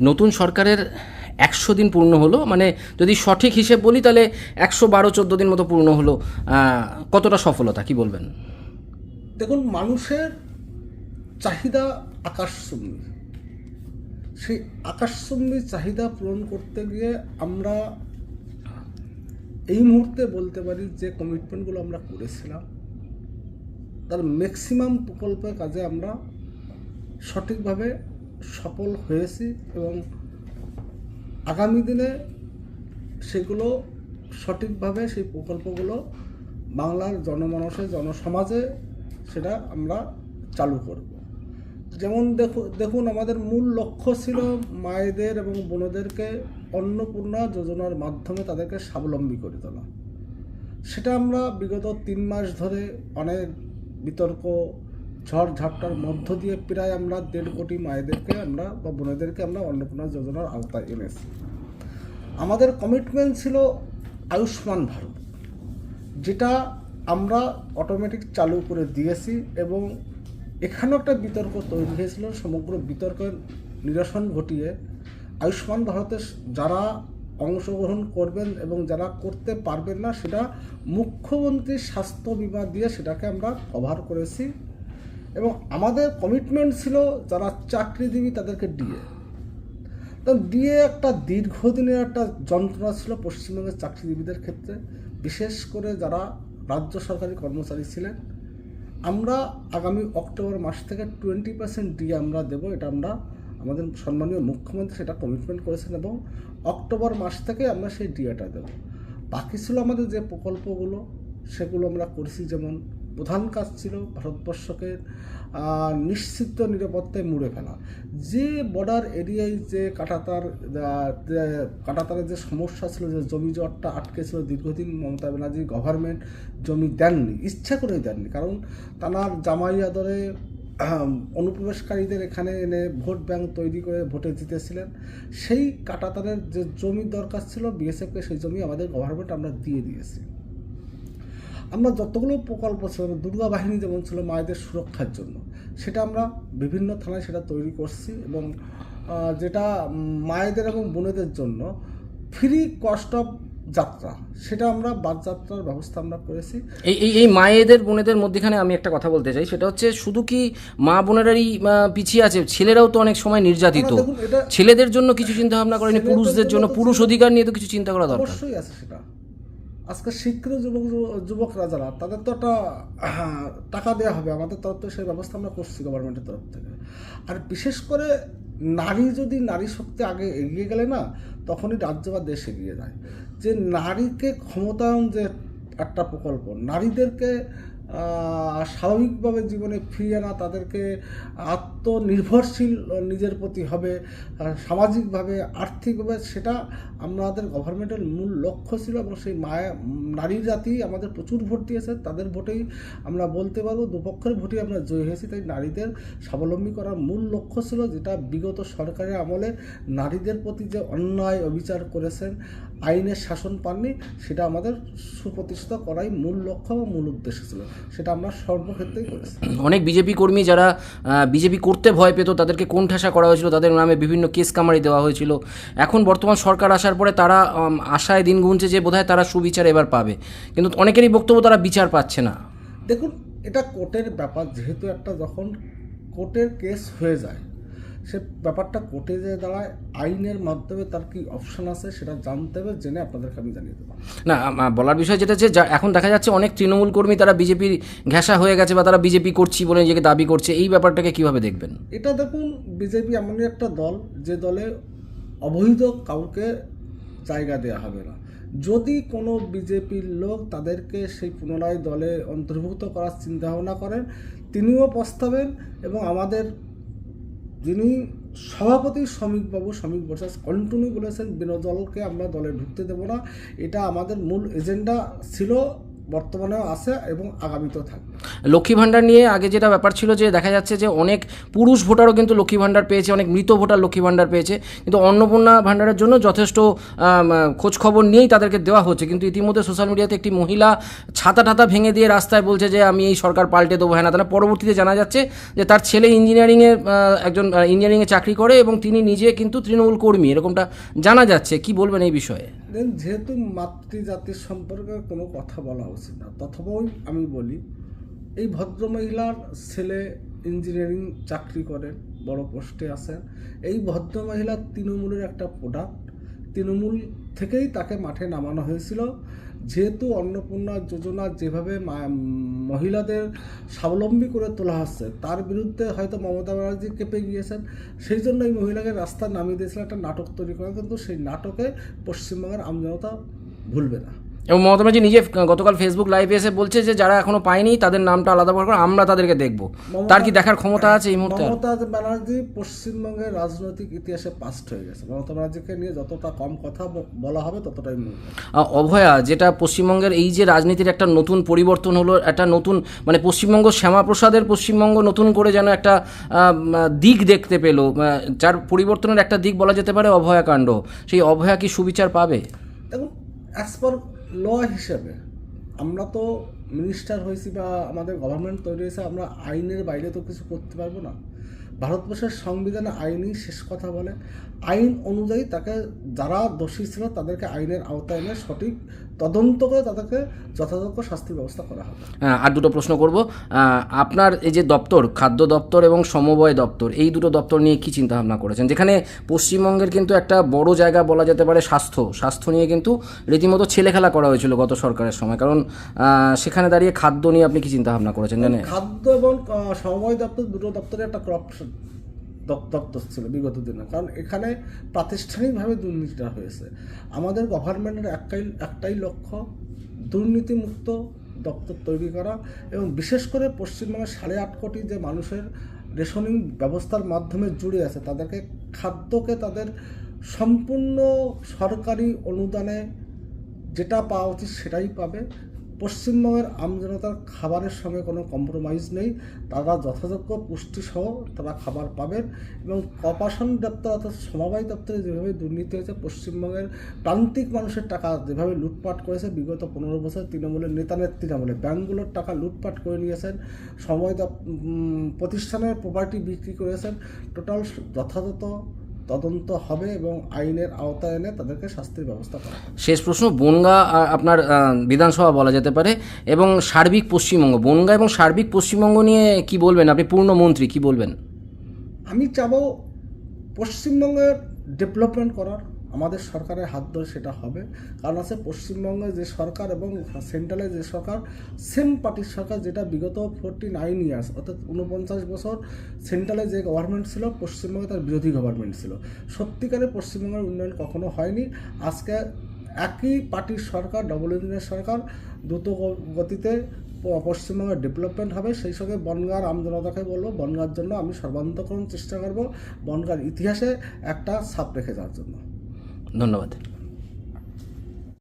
নতুন সরকারের 100 দিন পূর্ণ হলো, মানে যদি সঠিক হিসেব বলি তাহলে 112-14 দিন মতো পূর্ণ হলো। কতটা সফলতা কি বলবেন? দেখুন, মানুষের চাহিদা আকাশচুম্বী। সেই আকাশচুম্বী চাহিদা পূরণ করতে গিয়ে আমরা এই মুহূর্তে বলতে পারি যে কমিটমেন্টগুলো আমরা করেছিলাম তার ম্যাক্সিমাম প্রকল্পের কাজে আমরা সঠিকভাবে সফল হয়েছি এবং আগামী দিনে সেগুলো সঠিকভাবে সেই প্রকল্পগুলো বাংলার জনমানসে জনসমাজে সেটা আমরা চালু করব। যেমন দেখুন আমাদের মূল লক্ষ্য ছিল মায়েদের এবং বোনদেরকে অন্নপূর্ণা যোজনার মাধ্যমে তাদেরকে স্বাবলম্বী করে তোলা। সেটা আমরা বিগত 3 মাস ধরে অনেক বিতর্ক ঝড় ঝাপটার মধ্য দিয়ে প্রায় আমরা 1.5 কোটি মায়েদেরকে আমরা বা বোনেদেরকে আমরা অন্নপূর্ণা যোজনার আওতায় এনেছি। আমাদের কমিটমেন্ট ছিল আয়ুষ্মান ভারত, যেটা আমরা অটোমেটিক চালু করে দিয়েছি এবং এখানেও একটা বিতর্ক তৈরি হয়েছিল। সমগ্র বিতর্কের নিরসন ঘটিয়ে আয়ুষ্মান ভারতে যারা অংশগ্রহণ করবেন এবং যারা করতে পারবেন না সেটা মুখ্যমন্ত্রীর স্বাস্থ্য বিমা দিয়ে সেটাকে আমরা কভার করেছি। এবং আমাদের কমিটমেন্ট ছিল যারা চাকরিজীবী তাদেরকে ডিএ, তো ডিএ একটা দীর্ঘদিনের একটা যন্ত্রণা ছিল পশ্চিমবঙ্গের চাকরিজীবীদের ক্ষেত্রে, বিশেষ করে যারা রাজ্য সরকারি কর্মচারী ছিলেন। আমরা আগামী অক্টোবর মাস থেকে 20% ডিএ আমরা দেবো, এটা আমরা আমাদের সম্মানীয় মুখ্যমন্ত্রী সেটা কমিটমেন্ট করেছেন এবং অক্টোবর মাস থেকে আমরা সেই ডিএটা দেবো। বাকি ছিল আমাদের যে প্রকল্পগুলো সেগুলো আমরা করেছি। যেমন প্রধান কাজ ছিল ভারতবর্ষকে নিশ্চিত নিরাপত্তায় মুড়ে ফেলা। যে বর্ডার এরিয়ায় যে কাঁটাতারের যে সমস্যা ছিল, যে জমি জটটা আটকে ছিল দীর্ঘদিন, মমতা ব্যানার্জি গভর্নমেন্ট জমি দেননি, ইচ্ছা করেই দেননি, কারণ তানার জামাই আদরে অনুপ্রবেশকারীদের এখানে এনে ভোট ব্যাংক তৈরি করে ভোটে জিতেছিলেন। সেই কাঁটাতারের যে জমি দরকার ছিল বিএসএফকে, সেই জমি আমাদের গভর্নমেন্ট আমরা দিয়ে দিয়েছি। আমরা যতগুলো প্রকল্প ছিল, দুর্গা বাহিনী যেমন ছিল মায়েদের সুরক্ষার জন্য, সেটা আমরা বিভিন্ন থানায় সেটা তৈরি করছি এবং যেটা মায়েদের এবং বোনেদের জন্য ফ্রি কস্ট অফ যাত্রা, সেটা আমরা বাস যাত্রার ব্যবস্থা আমরা করেছি। এই মায়েদের বোনেদের মধ্যেখানে আমি একটা কথা বলতে চাই, সেটা হচ্ছে শুধু কি মা বোনেরাই পিছিয়ে আছে, ছেলেরাও তো অনেক সময় নির্যাতিত। ছেলেদের জন্য কিছু চিন্তা ভাবনা করেনি, পুরুষদের জন্য, পুরুষ অধিকার নিয়ে তো কিছু চিন্তা করা দরকার। অবশ্যই আছে সেটা। আজকে শিক্ষিত যুবকরা যারা, তাদের তো একটা টাকা দেওয়া হবে, আমাদের তরফ থেকে সেই ব্যবস্থা আমরা করছি গভর্নমেন্টের তরফ থেকে। আর বিশেষ করে নারী শক্তি আগে এগিয়ে গেলে না, তখনই রাজ্য বা দেশ এগিয়ে যায়। যে নারীকে ক্ষমতায়ন যে একটা প্রকল্প, নারীদেরকে স্বাভাবিকভাবে জীবনে ফিরিয়ে আনা, তাদেরকে আত্মনির্ভরশীল নিজের প্রতি হবে, সামাজিকভাবে আর্থিকভাবে, সেটা আমাদের গভর্নমেন্টের মূল লক্ষ্য ছিল। এবং সেই নারী জাতি আমাদের প্রচুর ভোট দিয়েছে, তাদের ভোটেই আমরা বলতে পারবো দুপক্ষের ভোটেই আমরা জয়ী হয়েছি। তাই নারীদের স্বাবলম্বী করার মূল লক্ষ্য ছিল, যেটা বিগত সরকারের আমলে নারীদের প্রতি যে অন্যায় অবিচার করেছেন, আইনের শাসন পাননি, সেটা আমাদের সুপ্রতিষ্ঠিত করাই মূল লক্ষ্য এবং মূল উদ্দেশ্য ছিল। সেটা আমরা সর্বক্ষেত্রেই করেছি। অনেক বিজেপি কর্মী যারা বিজেপি করতে ভয় পেত, তাদেরকে কোণঠাসা করা হয়েছিল, তাদের নামে বিভিন্ন কেস কামারি দেওয়া হয়েছিল। এখন বর্তমান সরকার আসার পরে তারা আশায় দিন গুনছে যে বোধহয় তারা সুবিচার এবার পাবে, কিন্তু অনেকেরই বক্তব্য তারা বিচার পাচ্ছে না। দেখুন, এটা কোর্টের ব্যাপার, যেহেতু একটা যখন কোর্টের কেস হয়ে যায়, সে ব্যাপারটা কোর্টে যে দাঁড়ায়, আইনের মাধ্যমে তার কি অপশন আছে সেটা জানতে হবে, জেনে আপনাদেরকে আমি জানিয়ে দেবো। না, বলার বিষয় যেটা যে এখন দেখা যাচ্ছে অনেক তৃণমূল কর্মী তারা বিজেপির ঘেঁষা হয়ে গেছে বা তারা বিজেপি করছি বলে নিজেকে দাবি করছে, এই ব্যাপারটাকে কিভাবে দেখবেন? এটা দেখুন, বিজেপি এমনই একটা দল যে দলে অবৈধ কাউকে জায়গা দেওয়া হবে না। যদি কোনো বিজেপির লোক তাদেরকে সেই পুনরায় দলে অন্তর্ভুক্ত করার চিন্তাভাবনা করেন, তিনিও পস্তাবেন। এবং আমাদের যিনি সভাপতি শ্রমিক বসাস কন্টিনিউ বলেছেন, বিনোদলকে আমরা দলে ঢুকতে দেবো না। এটা আমাদের মূল এজেন্ডা ছিল বর্তমানেও আছে এবং আগামীতেও থাকবে। লক্ষ্মী ভাণ্ডার নিয়ে আগে যেটা ব্যাপার ছিল যে দেখা যাচ্ছে যে অনেক পুরুষ ভোটারও কিন্তু লক্ষ্মী ভাণ্ডার পেয়েছে, অনেক মৃত ভোটার লক্ষ্মী ভাণ্ডার পেয়েছে, কিন্তু অন্নপূর্ণা ভাণ্ডারের জন্য যথেষ্ট খোঁজ খবর নিয়েই তাদেরকে দেওয়া হচ্ছে। কিন্তু ইতিমধ্যে সোশ্যাল মিডিয়াতে একটি মহিলা ছাতা টাতা ভেঙে দিয়ে রাস্তায় বলছে যে আমি এই সরকার পাল্টে দেবো, হ্যাঁ না তারা। পরবর্তীতে জানা যাচ্ছে যে তার ছেলে একজন ইঞ্জিনিয়ারিংয়ে চাকরি করে এবং তিনি নিজে কিন্তু তৃণমূল কর্মী, এরকমটা জানা যাচ্ছে। কি বলবেন এই বিষয়ে? যেহেতু মাতৃজাতির সম্পর্কে কোনো কথা বলা উচিত না, তথাপিও আমি বলি এই ভদ্রমহিলার ছেলে ইঞ্জিনিয়ারিং চাকরি করেন, বড় পোস্টে আছেন। এই ভদ্রমহিলা তৃণমূলের একটা প্রোডাক্ট, তৃণমূল থেকেই তাকে মাঠে নামানো হয়েছিল। যেহেতু অন্নপূর্ণা যোজনা যেভাবে মহিলাদের স্বাবলম্বী করে তোলা হচ্ছে, তার বিরুদ্ধে হয়তো মমতা ব্যানার্জি কেঁপে গিয়েছেন, সেই জন্য এই মহিলাকে রাস্তায় নামিয়ে দিয়েছিল একটা নাটক তৈরি করা। কিন্তু সেই নাটকে পশ্চিমবঙ্গের আমজনতা ভুলবে না। এবং মমতা ব্যানার্জি নিজে গতকাল ফেসবুক লাইভে এসে বলছে যে যারা এখনো পায়নি তাদের নামটা আলাদা করে আমরা তাদেরকে দেখব। তার কি দেখার ক্ষমতা আছে এই মুহূর্তে? মমতা ব্যানার্জি পশ্চিমবঙ্গের রাজনৈতিক ইতিহাসে পাস্ট হয়ে গেছে। মমতা ব্যানার্জিকে নিয়ে যতটা কম কথা বলা হবে ততটাই মূল্য। অভয়া, যেটা পশ্চিমবঙ্গের এই যে রাজনীতির একটা নতুন পরিবর্তন হলো, একটা নতুন মানে পশ্চিমবঙ্গ শ্যামাপ্রসাদের পশ্চিমবঙ্গ নতুন করে যেন একটা দিক দেখতে পেল, যার পরিবর্তনের একটা দিক বলা যেতে পারে অভয়া কাণ্ড। সেই অভয়া কি সুবিচার পাবে? দেখুন, অ্যাজ পার ল হিসেবে আমরা তো মিনিস্টার হয়েছি বা আমাদের গভর্নমেন্ট তৈরি হয়েছে, আমরা আইনের বাইরে তো কিছু করতে পারবো না। ভারতবর্ষের সংবিধানে আইনই শেষ কথা বলে। আইন অনুযায়ী তাকে যারা দোষী ছিল তাদেরকে আইনের আওতায় এনে সঠিক তদন্ত করে তাদেরকে যথাযথ শাস্তির ব্যবস্থা করা হবে। আর দুটো প্রশ্ন করব। আপনার এই যে দপ্তর, খাদ্য দপ্তর এবং সমবায় দপ্তর, এই দুটো দপ্তর নিয়ে কী চিন্তাভাবনা করেছেন? যেখানে পশ্চিমবঙ্গের কিন্তু একটা বড় জায়গা বলা যেতে পারে স্বাস্থ্য নিয়ে কিন্তু রীতিমতো ছেলেখেলা করা হয়েছিল গত সরকারের সময়, কারণ সেখানে দাঁড়িয়ে খাদ্য নিয়ে আপনি কি চিন্তাভাবনা করেছেন? জানেন, খাদ্য এবং সমবায় দপ্তর দুটো দপ্তরে একটা করাপশন দপ্তর ছিল বিগত দিনে, কারণ এখানে প্রাতিষ্ঠানিকভাবে দুর্নীতিটা হয়েছে। আমাদের গভর্নমেন্টের একটাই লক্ষ্য দুর্নীতিমুক্ত দপ্তর তৈরি করা, এবং বিশেষ করে পশ্চিমবঙ্গের 8.5 কোটি যে মানুষের রেশনিং ব্যবস্থার মাধ্যমে জুড়ে আছে, তাদেরকে খাদ্যকে তাদের সম্পূর্ণ সরকারি অনুদানে যেটা পাওয়া উচিত সেটাই পাবে। পশ্চিমবঙ্গের আমজনতার খাবারের সঙ্গে কোনো কম্প্রোমাইজ নেই, তারা যথাযোগ্য পুষ্টিসহ তারা খাবার পাবেন। এবং কর্পোরেশন দপ্তর অর্থাৎ সমবায় দপ্তরে যেভাবে দুর্নীতি হয়েছে, পশ্চিমবঙ্গের প্রান্তিক মানুষের টাকা যেভাবে লুটপাট করেছে বিগত 15 বছর তৃণমূলের নেতৃত্বে আমলে, ব্যাঙ্কগুলোর টাকা লুটপাট করে নিয়েছেন, সমবায় প্রতিষ্ঠানের প্রপার্টি বিক্রি করেছেন, টোটাল যথাযথ তদন্ত হবে এবং আইনের আওতায় এনে তাদেরকে শাস্তির ব্যবস্থা করা হবে। শেষ প্রশ্ন, বনগাঁ আপনার বিধানসভা বলা যেতে পারে এবং সার্বিক পশ্চিমবঙ্গ, বনগাঁ এবং সার্বিক পশ্চিমবঙ্গ নিয়ে কি বলবেন? আপনি পূর্ণমন্ত্রী, কি বলবেন? আমি চাবো পশ্চিমবঙ্গের ডেভেলপমেন্ট করার, আমাদের সরকারের হাত ধরে সেটা হবে। কারণ আছে পশ্চিমবঙ্গের যে সরকার এবং সেন্ট্রালে যে সরকার সেম পার্টির সরকার, যেটা বিগত 49 ইয়ার্স অর্থাৎ 49 বছর সেন্ট্রালে যে গভর্নমেন্ট ছিল, পশ্চিমবঙ্গে তার বিরোধী গভর্নমেন্ট ছিল। সত্যিকারে পশ্চিমবঙ্গের উন্নয়ন কখনো হয়নি। আজকে একই পার্টির সরকার, ডবল ইঞ্জিনের সরকার, দ্রুত গতিতে পশ্চিমবঙ্গের ডেভেলপমেন্ট হবে। সেই সঙ্গে বনগাঁর আমজনতাকে বলবো, বনগাঁর জন্য আমি সর্বান্তকরণ চেষ্টা করব, বনগাঁর ইতিহাসে একটা ছাপ রেখে যাওয়ার জন্য। ধন্যবাদ।